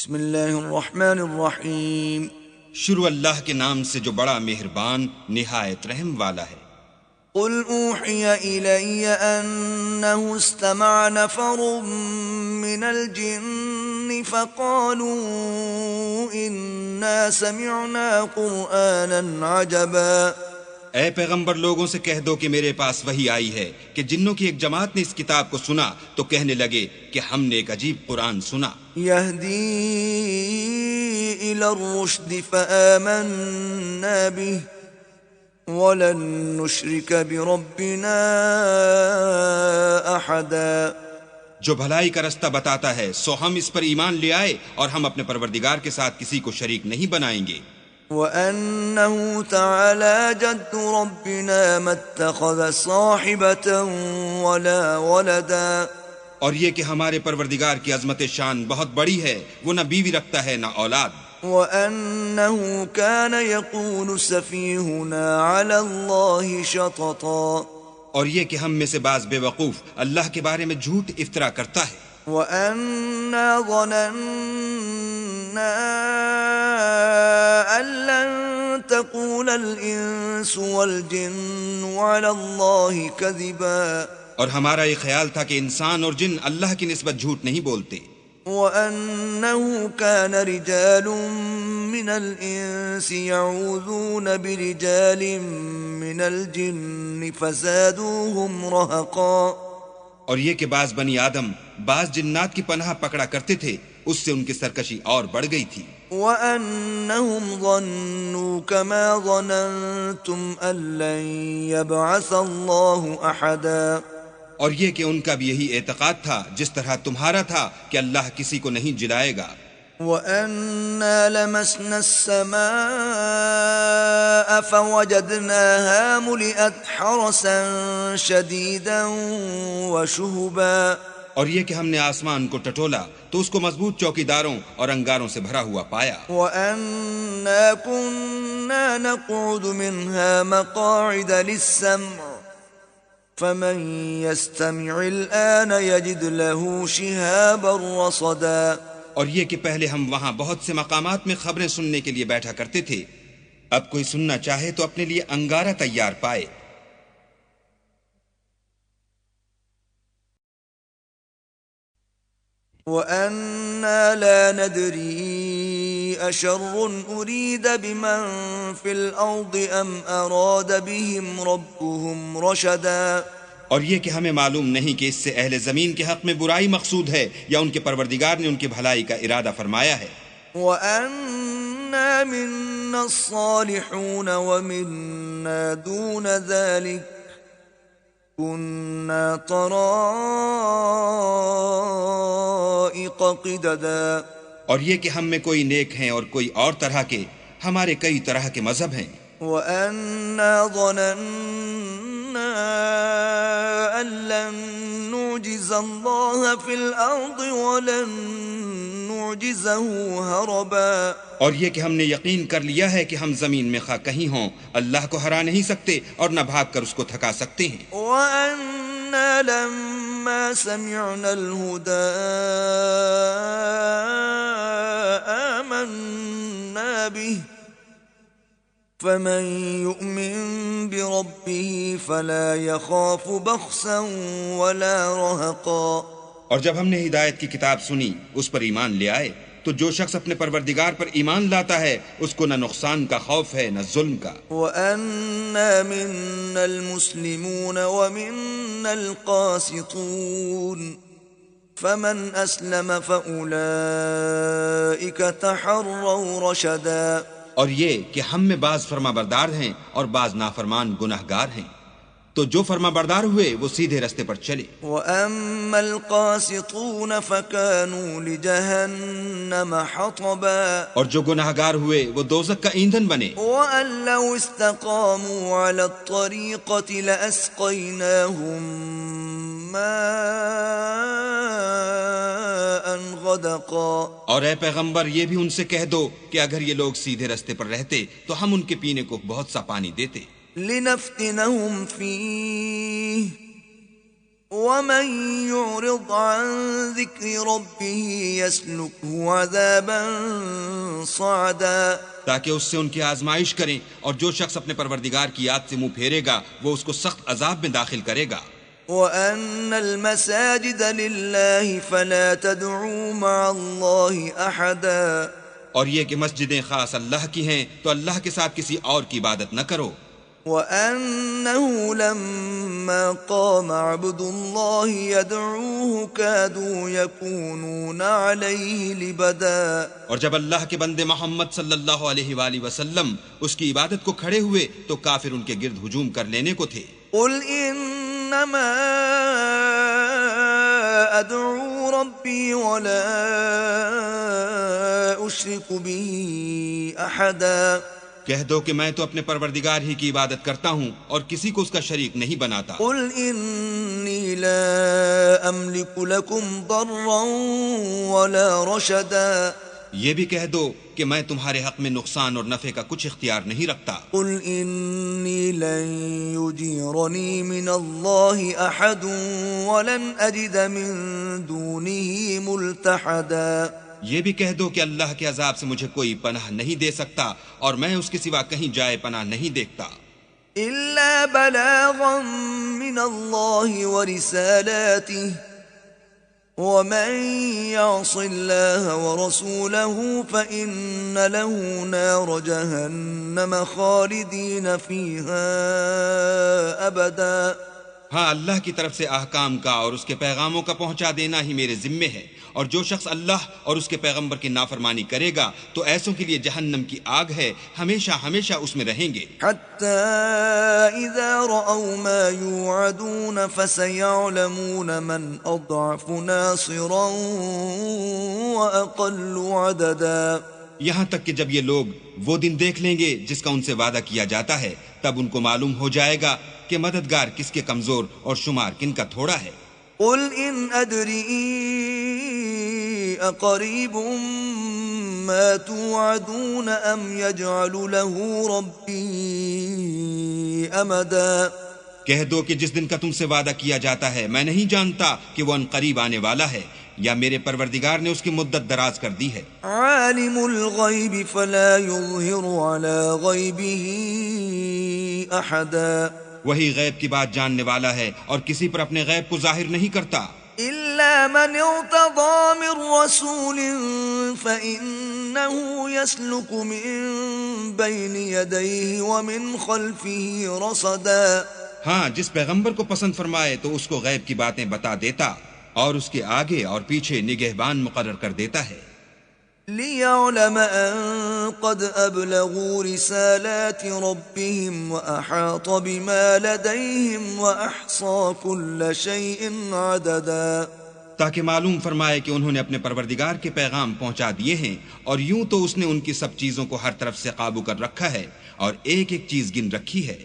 بسم اللہ الرحمن الرحیم۔ شروع اللہ کے نام سے جو بڑا مہربان نہایت رحم والا ہے۔ قل اوحی الی انہ استمع نفر من الجن فقالوا انا سمعنا قرآنا عجبا۔ اے پیغمبر لوگوں سے کہہ دو کہ میرے پاس وحی آئی ہے کہ جنوں کی ایک جماعت نے اس کتاب کو سنا تو کہنے لگے کہ ہم نے ایک عجیب قرآن سنا۔ یہدی الی الرشد فآمنا به ولن نشرک بربنا احدا۔ جو بھلائی کا رستہ بتاتا ہے سو ہم اس پر ایمان لے آئے اور ہم اپنے پروردگار کے ساتھ کسی کو شریک نہیں بنائیں گے۔ وَأَنَّهُ تَعَالَى جَدُّ رَبِّنَا مَا اتَّخَذَ صَاحِبَةً وَلَا وَلَدًا۔ اور یہ کہ ہمارے پروردگار کی عظمت شان بہت بڑی ہے، وہ نہ بیوی رکھتا ہے نہ اولاد۔ وَأَنَّهُ كَانَ يَقُولُ سَفِيهُنَا عَلَى اللَّهِ شَطَطًا۔ اور یہ کہ ہم میں سے بعض بے وقوف اللہ کے بارے میں جھوٹ افطرا کرتا ہے۔ وَأَنَّا ظَنَنَّا أَن لَّن تَقُولَ الْإِنسُ وَالْجِنُّ عَلَى اللَّهِ كَذِبًا۔ اور ہمارا یہ خیال تھا کہ انسان اور جن اللہ کی نسبت جھوٹ نہیں بولتے۔ وَأَنَّهُ كَانَ رِجَالٌ مِّنَ الْإِنسِ يَعُوذُونَ بِرِجَالٍ مِّنَ الْجِنِّ فَزَادُوهُمْ رَهَقًا۔ اور یہ کہ بعض بنی آدم بعض جنات کی پناہ پکڑا کرتے تھے، اس سے ان کی سرکشی اور بڑھ گئی تھی۔ وَأَنَّهُمْ ظَنُّوا كَمَا ظَنَنْتُمْ أَن لَّن يَبْعَثَ اللَّهُ أَحَدًا۔ اور یہ کہ ان کا بھی یہی اعتقاد تھا جس طرح تمہارا تھا کہ اللہ کسی کو نہیں جلائے گا۔ وَأَنَّا لَمَسْنَا السَّمَاءَ فَوَجَدْنَاهَا مُلِئَتْ حَرَسًا شَدِيدًا وَشُهُبًا۔ اور یہ کہ ہم نے آسمان کو ٹٹولا تو اس کو مضبوط چوکیداروں اور انگاروں سے بھرا ہوا پایا۔ وَأَنَّا كُنَّا نَقْعُدُ مِنْهَا مَقَاعِدَ لِلسَّمْعِ فَمَن يَسْتَمِعِ الْآنَ يَجِدْ لَهُ شِهَابًا رَّصَدًا۔ اور یہ کہ پہلے ہم وہاں بہت سے مقامات میں خبریں سننے کے لیے بیٹھا کرتے تھے، اب کوئی سننا چاہے تو اپنے لیے انگارہ تیار پائے۔ وَأَنَّا لَا نَدْرِي أَشَرٌّ أُرِيدَ بِمَن فِي الْأَرْضِ أَمْ أَرَادَ بِهِمْ رَبُّهُمْ رَشَدًا۔ اور یہ کہ ہمیں معلوم نہیں کہ اس سے اہل زمین کے حق میں برائی مقصود ہے یا ان کے پروردگار نے ان کی بھلائی کا ارادہ فرمایا ہے۔ وَأَنَّا مِنَّا الصَّالِحُونَ وَمِنَّا دُونَ ذَلِكَ كُنَّا طَرَائِقَ قِدَدًا۔ اور یہ کہ ہم میں کوئی نیک ہیں اور کوئی اور طرح کے، ہمارے کئی طرح کے مذہب ہیں۔ وَأَنَّا ظَنَنَّا أَن لَّن نُّعْجِزَ اللَّهَ فِي الْأَرْضِ وَلَن نُّعْجِزَهُ هَرَبًا۔ اور یہ کہ ہم نے یقین کر لیا ہے کہ ہم زمین میں خواہ کہیں ہوں اللہ کو ہرا نہیں سکتے اور نہ بھاگ کر اس کو تھکا سکتے ہیں۔ وَأَنَّا لَمَّا سَمِعْنَا الْهُدَىٰ آمَنَّا بِهِ فَمَن يُؤْمِن بِرَبِّهِ فَلَا يَخَافُ بَخْسًا وَلَا رَهَقًا۔ اور جب ہم نے ہدایت کی کتاب سنی اس پر ایمان لے آئے تو جو شخص اپنے پروردگار پر ایمان لاتا ہے اس کو نہ نقصان کا خوف ہے نہ ظلم کا۔ وَأَنَّا مِنَّا الْمُسْلِمُونَ وَمِنَّا الْقَاسِطُونَ فَمَنْ أَسْلَمَ فَأُولَئِكَ تَحَرَّوْا رَشَدًا۔ اور یہ کہ ہم میں بعض فرما بردار ہیں اور بعض نافرمان گناہگار ہیں، تو جو فرما بردار ہوئے وہ سیدھے رستے پر چلے۔ وَأَمَّا الْقَاسِطُونَ فَكَانُوا لِجَهَنَّمَ حَطَبًا۔ اور جو گناہگار ہوئے وہ دوزخ کا ایندھن بنے۔ وَأَن لَّوْ اسْتَقَامُوا عَلَى الطَّرِيقَةِ لَأَسْقَيْنَاهُم مَّاءً غَدَقًا۔ اور اے پیغمبر یہ بھی ان سے کہہ دو کہ اگر یہ لوگ سیدھے رستے پر رہتے تو ہم ان کے پینے کو بہت سا پانی دیتے۔ لِنَفْتِنَهُمْ فِيهِ ومن يعرض عن ذكر ربه يسلكه عذابا صعدا تاکہ اس سے ان کی آزمائش کریں، اور جو شخص اپنے پروردگار کی یاد سے منہ پھیرے گا وہ اس کو سخت عذاب میں داخل کرے گا۔ وَأَنَّ الْمَسَاجِدَ لِلَّهِ فَلَا تَدْعُوا مَعَ اللَّهِ أَحَدًا، اور یہ کہ مسجدیں خاص اللہ کی ہیں تو اللہ کے ساتھ کسی اور کی عبادت نہ کرو۔ وَأَنَّهُ لَمَّا قَامَ عَبْدُ اللَّهِ يَدْعُوهُ كَادُوا يَكُونُونَ عَلَيْهِ لِبَدًا، اور جب اللہ کے بندے محمد صلی اللہ علیہ وآلہ وسلم اس کی عبادت کو کھڑے ہوئے تو کافر ان کے گرد ہجوم کر لینے کو تھے۔ قُلْ إِنَّمَا أَدْعُو رَبِّي وَلَا أُشْرِكُ بِهِ أَحَدًا، کہہ دو کہ میں تو اپنے پروردگار ہی کی عبادت کرتا ہوں اور کسی کو اس کا شریک نہیں بناتا۔ قُلْ إِنِّي لَا أَمْلِكُ لَكُمْ ضَرًّا وَلَا رَشَدًا، یہ بھی کہہ دو کہ میں تمہارے حق میں نقصان اور نفع کا کچھ اختیار نہیں رکھتا۔ قُلْ إِنِّي لَن يُجِيرَنِي مِنَ اللَّهِ أَحَدٌ وَلَنْ أَجِدَ مِن دُونِهِ مُلْتَحَدًا، یہ بھی کہہ دو کہ اللہ کے عذاب سے مجھے کوئی پناہ نہیں دے سکتا اور میں اس کے سوا کہیں جائے پناہ نہیں دیکھتا۔ إِلَّا بَلَاغًا مِّنَ اللَّهِ وَرِسَالَاتِهِ، وَمَن يَعْصِ اللَّهَ وَرَسُولَهُ فَإِنَّ لَهُ نَارَ جَهَنَّمَ خَالِدِينَ فِيهَا أَبَدًا۔ ہاں، اللہ کی طرف سے احکام کا اور اس کے پیغاموں کا پہنچا دینا ہی میرے ذمے ہے، اور جو شخص اللہ اور اس کے پیغمبر کی نافرمانی کرے گا تو ایسوں کے لیے جہنم کی آگ ہے، ہمیشہ ہمیشہ اس میں رہیں گے۔ حَتَّى إِذَا رَأَوْا مَا يُوعَدُونَ فَسَيَعْلَمُونَ مَنْ أَضْعَفُ نَاصِرًا وَأَقَلُّ عَدَدًا، یہاں تک کہ جب یہ لوگ وہ دن دیکھ لیں گے جس کا ان سے وعدہ کیا جاتا ہے، تب ان کو معلوم ہو جائے گا کہ مددگار کس کے کمزور اور شمار کن کا تھوڑا ہے۔ قُلْ إِنْ أَدْرِي أَقَرِيبٌ مَا تُوعَدُونَ أَمْ يَجْعَلُ لَهُ رَبِّي أَمَدًا، کہہ دو کہ جس دن کا تم سے وعدہ کیا جاتا ہے میں نہیں جانتا کہ وہ عنقریب آنے والا ہے یا میرے پروردگار نے اس کی مدت دراز کر دی ہے۔ عَالِمُ الْغَيْبِ فَلَا يُظْهِرُ عَلَى غَيْبِهِ أَحَدًا، وہی غیب کی بات جاننے والا ہے اور کسی پر اپنے غیب کو ظاہر نہیں کرتا۔ إِلَّا مَنِ ارْتَضَىٰ مِن رَّسُولٍ فَإِنَّهُ يَسْلُكُ مِن بَيْنِ يَدَيْهِ وَمِنْ خَلْفِهِ رَصَدًا، ہاں، جس پیغمبر کو پسند فرمائے تو اس کو غیب کی باتیں بتا دیتا اور اس کے آگے اور پیچھے نگہبان مقرر کر دیتا ہے۔ لِيَعْلَمَ أَن قَدْ أَبْلَغُوا رِسَالَاتِ رَبِّهِمْ وَأَحَاطَ بِمَا لَدَيْهِمْ وَأَحْصَىٰ كُلَّ شَيْءٍ عَدَدًا، تاکہ معلوم فرمائے کہ انہوں نے اپنے پروردگار کے پیغام پہنچا دیے ہیں، اور یوں تو اس نے ان کی سب چیزوں کو ہر طرف سے قابو کر رکھا ہے اور ایک ایک چیز گن رکھی ہے۔